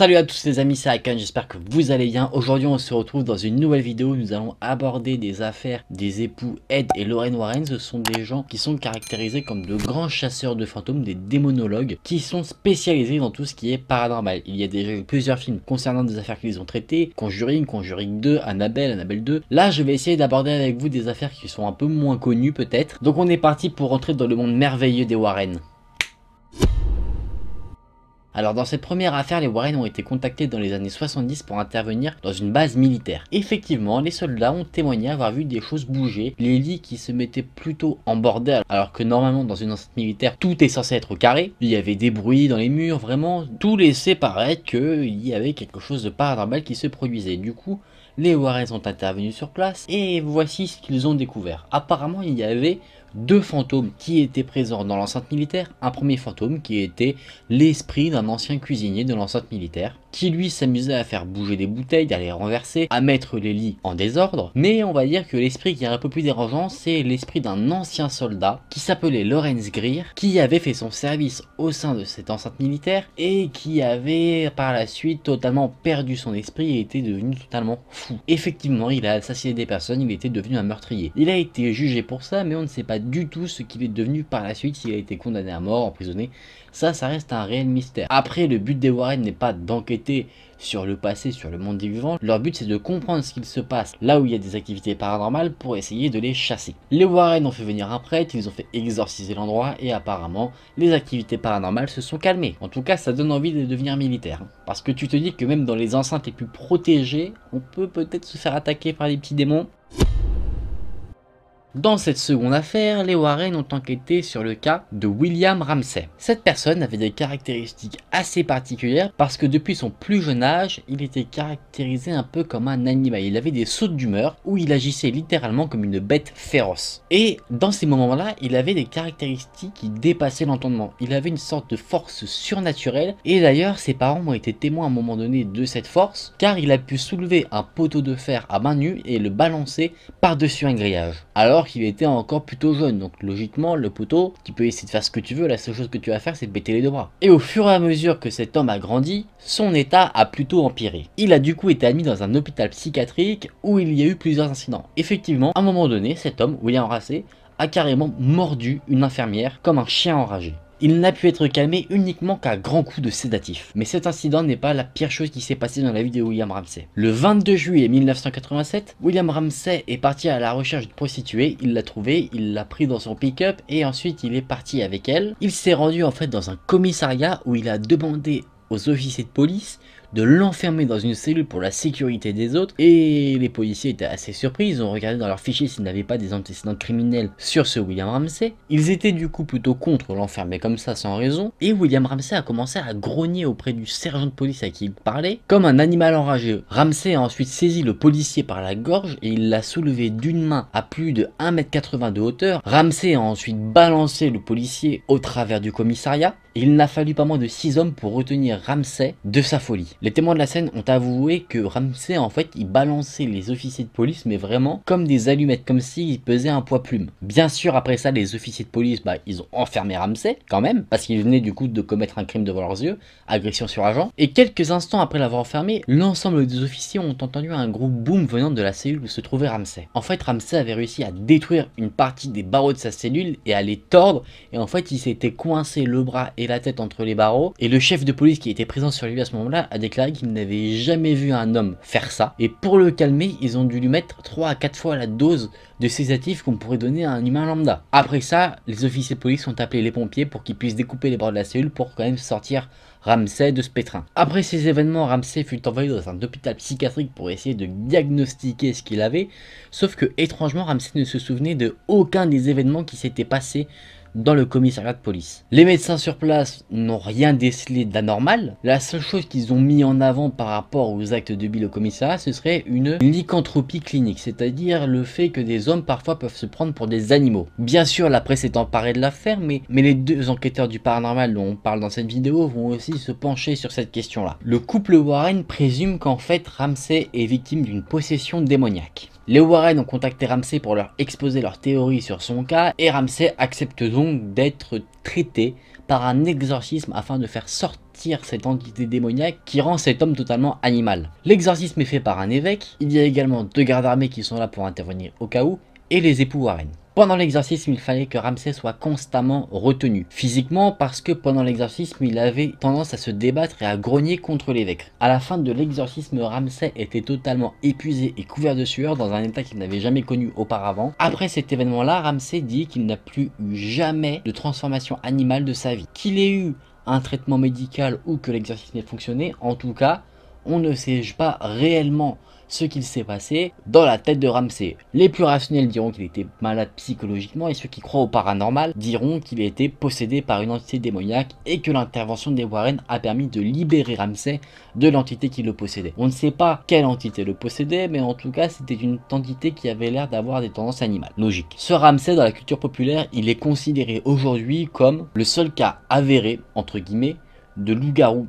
Salut à tous les amis, c'est Akan, j'espère que vous allez bien. Aujourd'hui on se retrouve dans une nouvelle vidéo. Nous allons aborder des affaires des époux Ed et Lorraine Warren. Ce sont des gens qui sont caractérisés comme de grands chasseurs de fantômes, des démonologues, qui sont spécialisés dans tout ce qui est paranormal. Il y a déjà eu plusieurs films concernant des affaires qu'ils ont traitées, Conjuring, Conjuring 2, Annabelle, Annabelle 2. Là je vais essayer d'aborder avec vous des affaires qui sont un peu moins connues peut-être. Donc on est parti pour rentrer dans le monde merveilleux des Warren. Alors dans cette première affaire, les Warren ont été contactés dans les années 70 pour intervenir dans une base militaire. Effectivement, les soldats ont témoigné avoir vu des choses bouger, les lits qui se mettaient plutôt en bordel, alors que normalement dans une enceinte militaire, tout est censé être carré. Il y avait des bruits dans les murs, vraiment, tout laissait paraître qu'il y avait quelque chose de paranormal qui se produisait. Du coup, les Warren sont intervenus sur place et voici ce qu'ils ont découvert. Apparemment, il y avait deux fantômes qui étaient présents dans l'enceinte militaire. Un premier fantôme qui était l'esprit d'un ancien cuisinier de l'enceinte militaire, qui lui s'amusait à faire bouger des bouteilles, à les renverser, à mettre les lits en désordre. Mais on va dire que l'esprit qui est un peu plus dérangeant, c'est l'esprit d'un ancien soldat qui s'appelait Lawrence Greer, qui avait fait son service au sein de cette enceinte militaire et qui avait par la suite totalement perdu son esprit et était devenu totalement fou. Effectivement, il a assassiné des personnes, il était devenu un meurtrier. Il a été jugé pour ça, mais on ne sait pas du tout ce qu'il est devenu par la suite, s'il a été condamné à mort, emprisonné. Ça reste un réel mystère. Après, le but des Warren n'est pas d'enquêter sur le passé, sur le monde des vivants. Leur but, c'est de comprendre ce qu'il se passe là où il y a des activités paranormales pour essayer de les chasser. Les Warren ont fait venir un prêtre, ils ont fait exorciser l'endroit et apparemment, les activités paranormales se sont calmées. En tout cas, ça donne envie de devenir militaire. Parce que tu te dis que même dans les enceintes les plus protégées, on peut peut-être se faire attaquer par des petits démons. Dans cette seconde affaire, les Warren ont enquêté sur le cas de William Ramsey. Cette personne avait des caractéristiques assez particulières parce que depuis son plus jeune âge, il était caractérisé un peu comme un animal. Il avait des sautes d'humeur où il agissait littéralement comme une bête féroce. Et dans ces moments-là, il avait des caractéristiques qui dépassaient l'entendement. Il avait une sorte de force surnaturelle et d'ailleurs ses parents ont été témoins à un moment donné de cette force car il a pu soulever un poteau de fer à main nue et le balancer par-dessus un grillage. Alors qu'il était encore plutôt jeune, donc logiquement le poteau, tu peux essayer de faire ce que tu veux, la seule chose que tu vas faire c'est de péter les deux bras. Et au fur et à mesure que cet homme a grandi, son état a plutôt empiré. Il a du coup été admis dans un hôpital psychiatrique où il y a eu plusieurs incidents. Effectivement, à un moment donné, cet homme, William Ramsey, a carrément mordu une infirmière comme un chien enragé. Il n'a pu être calmé uniquement qu'à grands coups de sédatifs. Mais cet incident n'est pas la pire chose qui s'est passée dans la vie de William Ramsey. Le 22 juillet 1987, William Ramsey est parti à la recherche d'une prostituée. Il l'a trouvée, il l'a pris dans son pick-up et ensuite il est parti avec elle. Il s'est rendu en fait dans un commissariat où il a demandé aux officiers de police de l'enfermer dans une cellule pour la sécurité des autres et les policiers étaient assez surpris, ils ont regardé dans leur fichier s'ils n'avaient pas des antécédents criminels sur ce William Ramsey. Ils étaient du coup plutôt contre l'enfermer comme ça sans raison et William Ramsey a commencé à grogner auprès du sergent de police à qui il parlait comme un animal enragé. Ramsey a ensuite saisi le policier par la gorge et il l'a soulevé d'une main à plus de 1,80 m de hauteur. Ramsey a ensuite balancé le policier au travers du commissariat. Il n'a fallu pas moins de 6 hommes pour retenir Ramsey de sa folie. Les témoins de la scène ont avoué que Ramsey en fait il balançait les officiers de police mais vraiment comme des allumettes, comme s'il pesait un poids plume. Bien sûr après ça les officiers de police ils ont enfermé Ramsey quand même parce qu'il venait du coup de commettre un crime devant leurs yeux, agression sur agent. Et quelques instants après l'avoir enfermé, l'ensemble des officiers ont entendu un gros boom venant de la cellule où se trouvait Ramsey. En fait Ramsey avait réussi à détruire une partie des barreaux de sa cellule et à les tordre et en fait il s'était coincé le bras et la tête entre les barreaux et le chef de police qui était présent sur lui à ce moment-là a déclaré qu'il n'avait jamais vu un homme faire ça et pour le calmer ils ont dû lui mettre 3 à 4 fois la dose de sédatifs qu'on pourrait donner à un humain lambda. Après ça les officiers de police ont appelé les pompiers pour qu'ils puissent découper les bras de la cellule pour quand même sortir Ramsey de ce pétrin. Après ces événements, Ramsey fut envoyé dans un hôpital psychiatrique pour essayer de diagnostiquer ce qu'il avait, sauf que étrangement Ramsey ne se souvenait de aucun des événements qui s'étaient passés dans le commissariat de police. Les médecins sur place n'ont rien décelé d'anormal. La seule chose qu'ils ont mis en avant par rapport aux actes de Bill au commissariat, ce serait une lycanthropie clinique, c'est-à-dire le fait que des hommes parfois peuvent se prendre pour des animaux. Bien sûr, la presse est emparée de l'affaire, mais les deux enquêteurs du paranormal dont on parle dans cette vidéo vont aussi se pencher sur cette question-là. Le couple Warren présume qu'en fait Ramsey est victime d'une possession démoniaque. Les Warren ont contacté Ramsey pour leur exposer leur théorie sur son cas et Ramsey accepte donc d'être traité par un exorcisme afin de faire sortir attire cette entité démoniaque qui rend cet homme totalement animal. L'exorcisme est fait par un évêque, il y a également 2 gardes armés qui sont là pour intervenir au cas où, et les époux Warren. Pendant l'exorcisme, il fallait que Ramsay soit constamment retenu. Physiquement, parce que pendant l'exorcisme, il avait tendance à se débattre et à grogner contre l'évêque. À la fin de l'exorcisme, Ramsay était totalement épuisé et couvert de sueur dans un état qu'il n'avait jamais connu auparavant. Après cet événement-là, Ramsay dit qu'il n'a plus eu jamais de transformation animale de sa vie. Qu'il ait eu un traitement médical ou que l'exorcisme ait fonctionné, en tout cas, on ne sait pas réellement ce qu'il s'est passé dans la tête de Ramsay. Les plus rationnels diront qu'il était malade psychologiquement et ceux qui croient au paranormal diront qu'il a été possédé par une entité démoniaque et que l'intervention des Warren a permis de libérer Ramsay de l'entité qui le possédait. On ne sait pas quelle entité le possédait, mais en tout cas c'était une entité qui avait l'air d'avoir des tendances animales. Logique. Ce Ramsay dans la culture populaire, il est considéré aujourd'hui comme le seul cas avéré, entre guillemets, de loup-garou.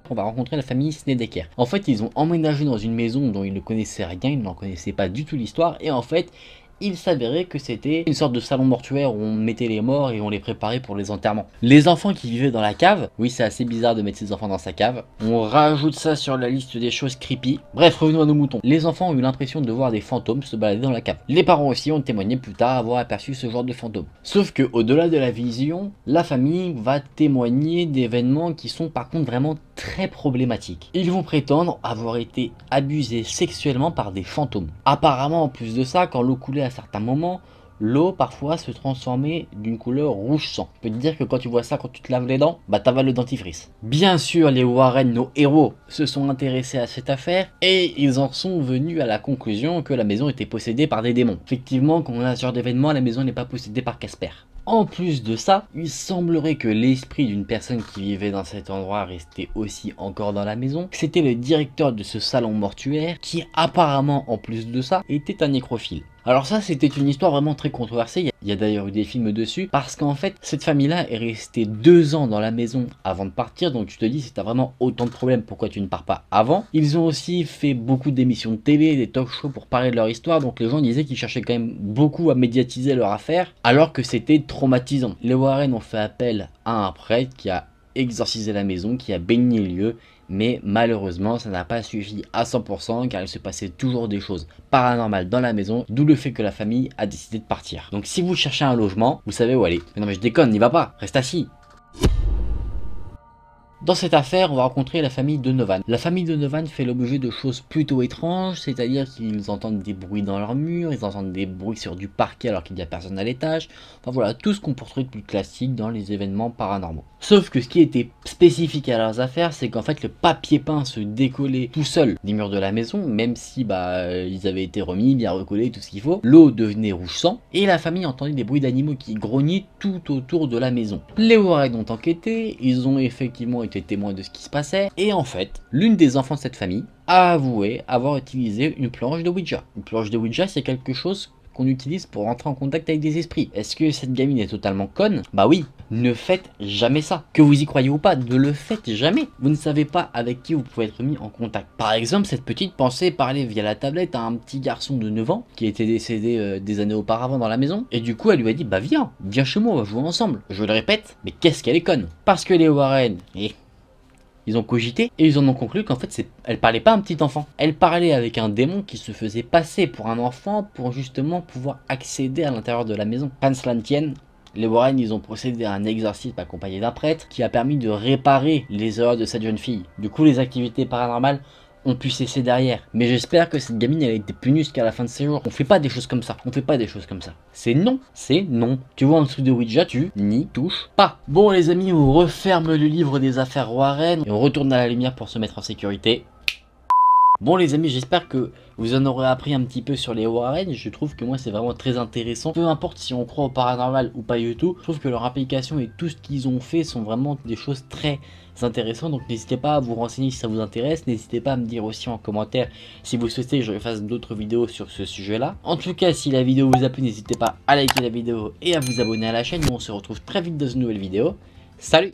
On va rencontrer la famille Snedeker. En fait, ils ont emménagé dans une maison dont ils ne connaissaient rien, ils n'en connaissaient pas du tout l'histoire, et en fait, il s'avérait que c'était une sorte de salon mortuaire où on mettait les morts et on les préparait pour les enterrements. Les enfants qui vivaient dans la cave, oui c'est assez bizarre de mettre ses enfants dans sa cave, on rajoute ça sur la liste des choses creepy. Bref, revenons à nos moutons. Les enfants ont eu l'impression de voir des fantômes se balader dans la cave. Les parents aussi ont témoigné plus tard avoir aperçu ce genre de fantômes. Sauf que au-delà de la vision, la famille va témoigner d'événements qui sont par contre vraiment très problématiques. Ils vont prétendre avoir été abusés sexuellement par des fantômes. Apparemment, en plus de ça, quand l'eau coulait à certains moments, l'eau parfois se transformait d'une couleur rouge sang. Je peux te dire que quand tu vois ça, quand tu te laves les dents, bah t'avales le dentifrice. Bien sûr, les Warren, nos héros, se sont intéressés à cette affaire et ils en sont venus à la conclusion que la maison était possédée par des démons. Effectivement, quand on a ce genre d'événement, la maison n'est pas possédée par Casper. En plus de ça, il semblerait que l'esprit d'une personne qui vivait dans cet endroit restait aussi encore dans la maison. C'était le directeur de ce salon mortuaire qui apparemment, en plus de ça, était un nécrophile. Alors ça, c'était une histoire vraiment très controversée. Il y a d'ailleurs eu des films dessus, parce qu'en fait, cette famille-là est restée 2 ans dans la maison avant de partir. Donc tu te dis, si t'as vraiment autant de problèmes, pourquoi tu ne pars pas avant? Ils ont aussi fait beaucoup d'émissions de télé, des talk shows pour parler de leur histoire. Donc les gens disaient qu'ils cherchaient quand même beaucoup à médiatiser leur affaire, alors que c'était traumatisant. Les Warren ont fait appel à un prêtre qui a exorcisé la maison, qui a béni les lieux. Mais malheureusement ça n'a pas suffi à 100% car il se passait toujours des choses paranormales dans la maison, d'où le fait que la famille a décidé de partir. Donc si vous cherchez un logement, vous savez où aller. Mais non mais je déconne, n'y va pas, reste assis. Dans cette affaire, on va rencontrer la famille Donovan. La famille Donovan fait l'objet de choses plutôt étranges, c'est-à-dire qu'ils entendent des bruits dans leurs murs, ils entendent des bruits sur du parquet alors qu'il n'y a personne à l'étage. Enfin voilà, tout ce qu'on pourrait trouver de plus classique dans les événements paranormaux. Sauf que ce qui était spécifique à leurs affaires, c'est qu'en fait le papier peint se décollait tout seul des murs de la maison, même si ils avaient été remis, bien recollés, tout ce qu'il faut. L'eau devenait rouge sang, et la famille entendait des bruits d'animaux qui grognaient tout autour de la maison. Les Warren ont enquêté, ils ont effectivement été témoins de ce qui se passait, et en fait, l'une des enfants de cette famille a avoué avoir utilisé une planche de Ouija. Une planche de Ouija, c'est quelque chose qu'on utilise pour rentrer en contact avec des esprits. Est-ce que cette gamine est totalement conne? Bah oui, ne faites jamais ça. Que vous y croyez ou pas, ne le faites jamais. Vous ne savez pas avec qui vous pouvez être mis en contact. Par exemple, cette petite pensait parler via la tablette à un petit garçon de 9 ans qui était décédé des années auparavant dans la maison. Et du coup, elle lui a dit, bah viens chez moi, on va jouer ensemble. Je le répète, mais qu'est-ce qu'elle est conne. Parce que les Warren, ils ont cogité et ils en ont conclu qu'en fait elle parlait pas à un petit enfant. Elle parlait avec un démon qui se faisait passer pour un enfant pour justement pouvoir accéder à l'intérieur de la maison. Qu'à cela ne tienne, les Warren ils ont procédé à un exorcisme accompagné d'un prêtre qui a permis de réparer les erreurs de cette jeune fille. Du coup les activités paranormales ont pu cesser derrière. Mais j'espère que cette gamine elle a été punie jusqu'à la fin de ses jours. On fait pas des choses comme ça. On fait pas des choses comme ça. C'est non. C'est non. Tu vois un truc de Ouija, tu n'y touches pas. Bon les amis, on referme le livre des affaires Warren et on retourne à la lumière pour se mettre en sécurité. Bon les amis, j'espère que vous en aurez appris un petit peu sur les Warren. Je trouve que moi c'est vraiment très intéressant. Peu importe si on croit au paranormal ou pas du tout, je trouve que leur application et tout ce qu'ils ont fait sont vraiment des choses très intéressantes. Donc n'hésitez pas à vous renseigner si ça vous intéresse. N'hésitez pas à me dire aussi en commentaire si vous souhaitez que je fasse d'autres vidéos sur ce sujet là. En tout cas, si la vidéo vous a plu, n'hésitez pas à liker la vidéo et à vous abonner à la chaîne. Nous on se retrouve très vite dans une nouvelle vidéo. Salut!